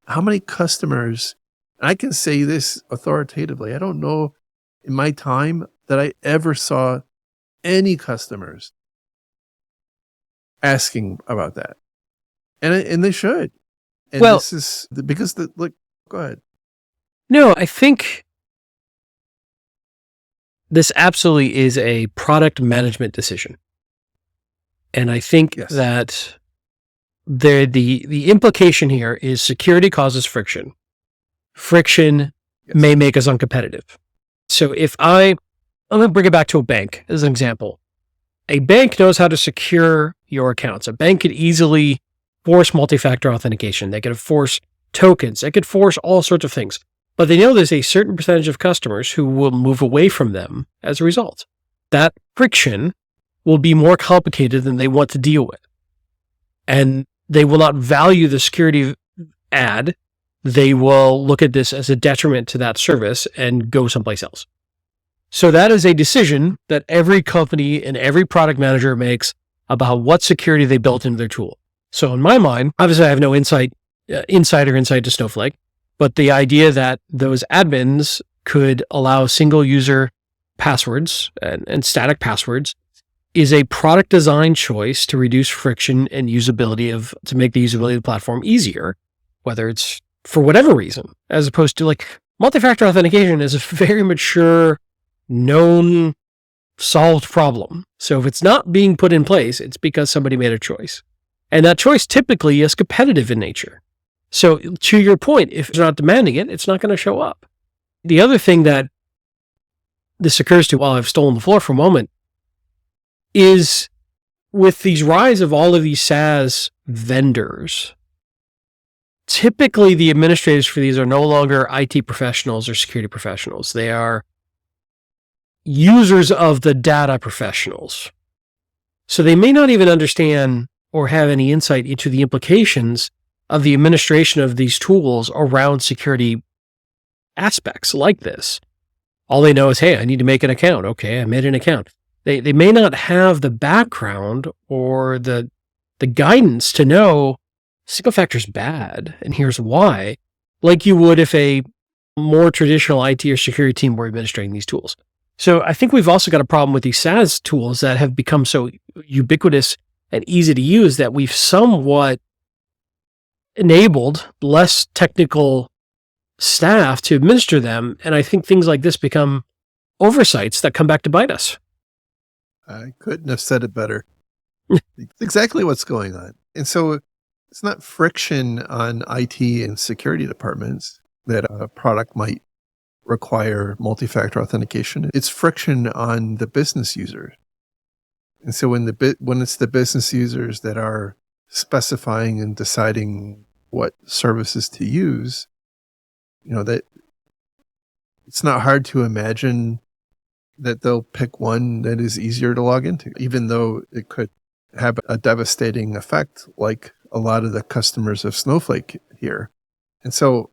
How many customers, and I can say this authoritatively, I don't know in my time that I ever saw any customers asking about that. And they should. And Well, this is because go ahead. no, I think this absolutely is a product management decision. And I think Yes. that the implication here is security causes friction. Friction Yes. may make us uncompetitive. So I'm going to bring it back to a bank as an example. A bank knows how to secure your accounts. A bank could easily force multi-factor authentication. They could force tokens. They could force all sorts of things. But they know there's a certain percentage of customers who will move away from them as a result. That friction will be more complicated than they want to deal with. And they will not value the security add. They will look at this as a detriment to that service and go someplace else. So that is a decision that every company and every product manager makes about what security they built into their tool. So in my mind, obviously I have no insight to Snowflake, but the idea that those admins could allow single user passwords and static passwords is a product design choice to reduce friction and usability to make the usability of the platform easier, whether it's for whatever reason, as opposed to like multi-factor authentication is a very mature, known, solved problem. So if it's not being put in place, it's because somebody made a choice. And that choice typically is competitive in nature. So to your point, if it's not demanding it, it's not going to show up. The other thing that this occurs to while I've stolen the floor for a moment is with these rise of all of these SaaS vendors, typically the administrators for these are no longer IT professionals or security professionals. They are users of the data professionals. So they may not even understand or have any insight into the implications of the administration of these tools around security aspects like this. All they know is, hey, I need to make an account. Okay, I made an account. They may not have the background or the guidance to know single factor is bad, and here's why, like you would if a more traditional IT or security team were administrating these tools. So I think we've also got a problem with these SaaS tools that have become so ubiquitous and easy to use that we've somewhat enabled less technical staff to administer them. And I think things like this become oversights that come back to bite us. I couldn't have said it better. It's exactly what's going on. And so it's not friction on IT and security departments that a product might require multi-factor authentication. It's friction on the business users. And so when it's the business users that are specifying and deciding what services to use, that it's not hard to imagine that they'll pick one that is easier to log into, even though it could have a devastating effect like a lot of the customers of Snowflake here. And so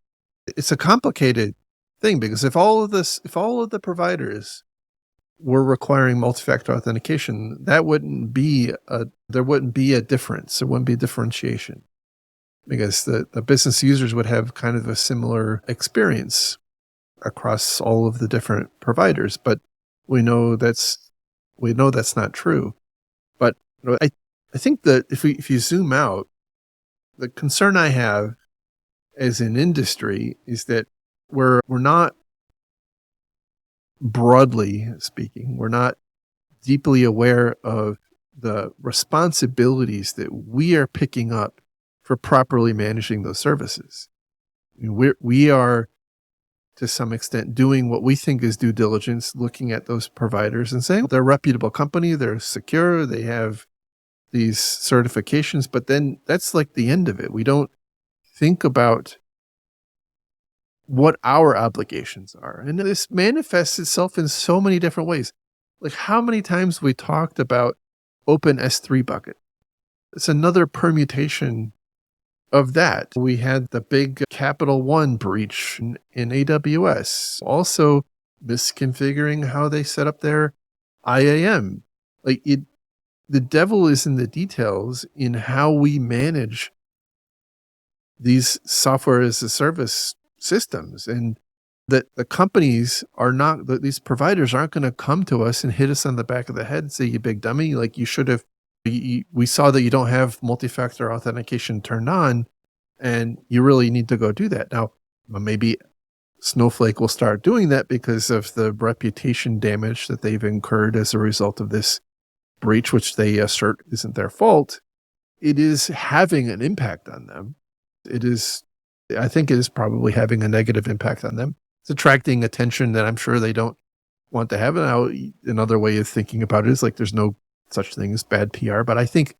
it's a complicated thing because if all of the providers were requiring multi-factor authentication, there wouldn't be a difference. There wouldn't be a differentiation because the business users would have kind of a similar experience across all of the different providers. But we know that's not true. But I think that if you zoom out, the concern I have as an industry is that we're not broadly speaking, we're not deeply aware of the responsibilities that we are picking up for properly managing those services. We are, to some extent, doing what we think is due diligence, looking at those providers and saying they're a reputable company, they're secure, they have these certifications, but then that's like the end of it. We don't think about what our obligations are. And this manifests itself in so many different ways. Like how many times we talked about open S3 bucket. It's another permutation of that. We had the big Capital One breach in AWS, also misconfiguring how they set up their IAM. The devil is in the details in how we manage these software as a service systems, and that the companies are not, that these providers aren't going to come to us and hit us on the back of the head and say, you big dummy, like you should have, we saw that you don't have multi-factor authentication turned on and you really need to go do that. Now, maybe Snowflake will start doing that because of the reputation damage that they've incurred as a result of this breach, which they assert isn't their fault. It is having an impact on them. I think it is probably having a negative impact on them. It's attracting attention that I'm sure they don't want to have. And another way of thinking about it is like there's no such thing as bad PR, but I think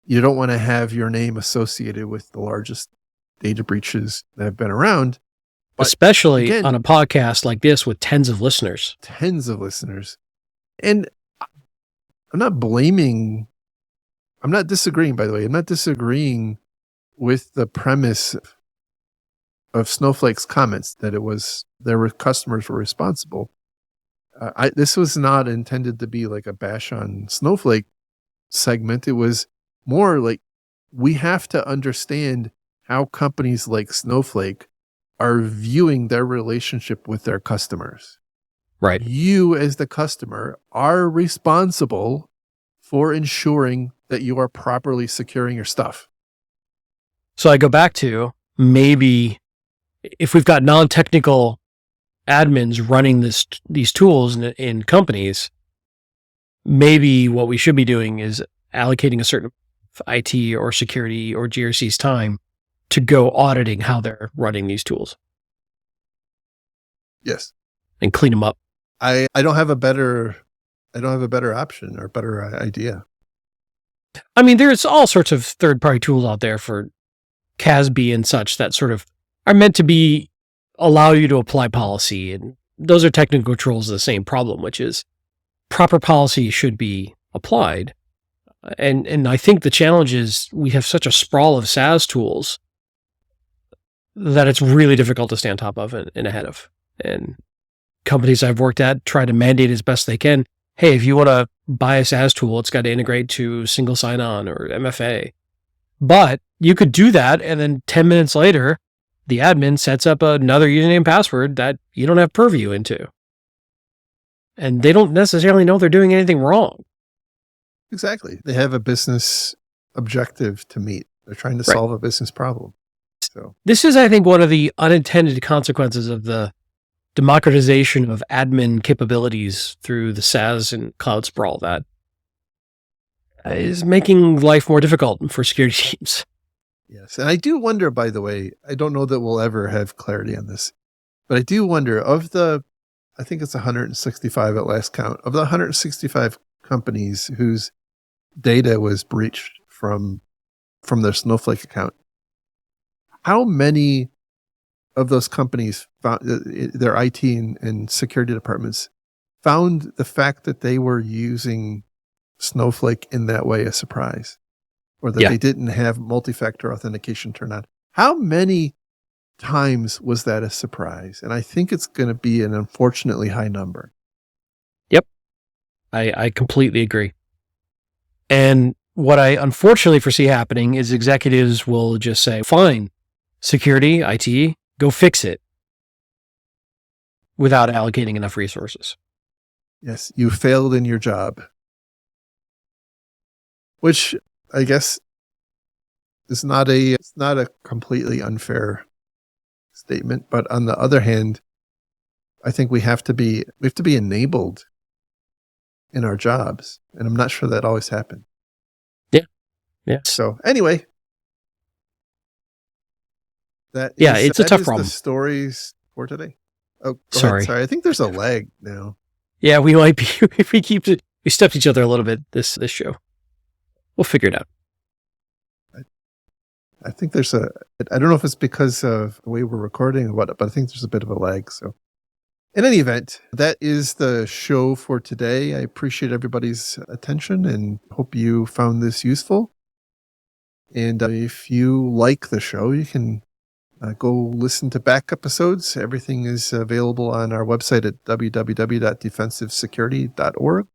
you don't want to have your name associated with the largest data breaches that have been around. But especially again, on a podcast like this with tens of listeners. And I'm not disagreeing, by the way. I'm not disagreeing with the premise of Snowflake's comments that customers were responsible. This was not intended to be like a bash on Snowflake segment. It was more like we have to understand how companies like Snowflake are viewing their relationship with their customers. Right. You as the customer are responsible for ensuring that you are properly securing your stuff. So I go back to maybe if we've got non-technical admins running these tools in companies, maybe what we should be doing is allocating a certain IT or security or GRC's time to go auditing how they're running these tools. Yes. And clean them up. I don't have a better option or better idea. I mean, there's all sorts of third-party tools out there for CASB and such that sort of are meant to allow you to apply policy. And those are technical controls of the same problem, which is proper policy should be applied. And I think the challenge is we have such a sprawl of SaaS tools that it's really difficult to stay on top of and ahead of. And companies I've worked at try to mandate as best they can. Hey, if you want to buy a SaaS tool, it's got to integrate to single sign-on or MFA. But you could do that, and then 10 minutes later, the admin sets up another username and password that you don't have purview into. And they don't necessarily know they're doing anything wrong. Exactly. They have a business objective to meet. They're trying to solve a business problem. So this is, I think, one of the unintended consequences of the democratization of admin capabilities through the SaaS and cloud sprawl that is making life more difficult for security teams. Yes. And I do wonder, by the way, I don't know that we'll ever have clarity on this, but I do wonder I think it's 165 at last count, of the 165 companies whose data was breached from their Snowflake account, how many of those companies found their IT and security departments found the fact that they were using Snowflake in that way a surprise, or that they didn't have multi-factor authentication turned on? How many times was that a surprise? And I think it's going to be an unfortunately high number. Yep. I completely agree. And what I unfortunately foresee happening is executives will just say, fine, security, IT, go fix it, without allocating enough resources. Yes, you failed in your job. Which I guess is not a completely unfair statement, but on the other hand, I think we have to be enabled in our jobs, and I'm not sure that always happens. Yeah. So anyway, It's a tough problem. The stories for today. Oh, Sorry. Sorry. I think there's a lag now. Yeah, we might be. We stepped each other a little bit this show. We'll figure it out. I think I don't know if it's because of the way we're recording or what, but I think there's a bit of a lag. So in any event, that is the show for today. I appreciate everybody's attention and hope you found this useful. And if you like the show, you can go listen to back episodes. Everything is available on our website at www.defensivesecurity.org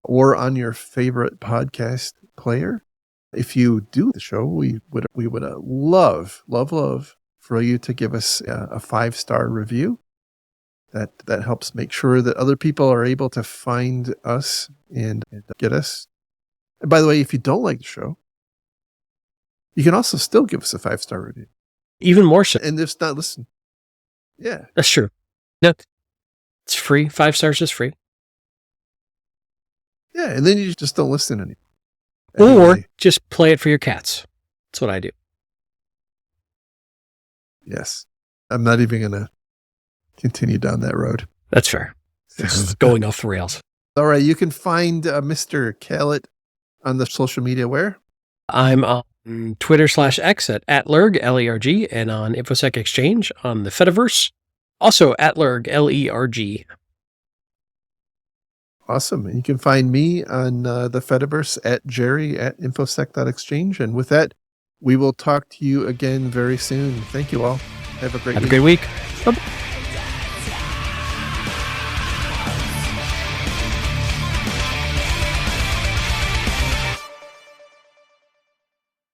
or on your favorite podcast player. If you do the show, we would love for you to give us a 5-star review. That helps make sure that other people are able to find us and get us. And by the way, if you don't like the show, you can also still give us a 5-star review. Even more so. And just not listen. Yeah. That's true. No, it's free. 5 stars is free. Yeah, and then you just don't listen anymore. Or just play it for your cats. That's what I do. Yes. I'm not even going to continue down that road. That's fair. This is going off the rails. All right. You can find Mr. Kalat on the social media where? I'm on Twitter/X at @Lerg, Lerg, and on InfoSec Exchange on the Fediverse, also @Lerg, Lerg. Awesome. And you can find me on the Fediverse at Jerry at infosec.exchange. And with that, we will talk to you again very soon. Thank you all. Have a great week. Have a great week. Bye-bye.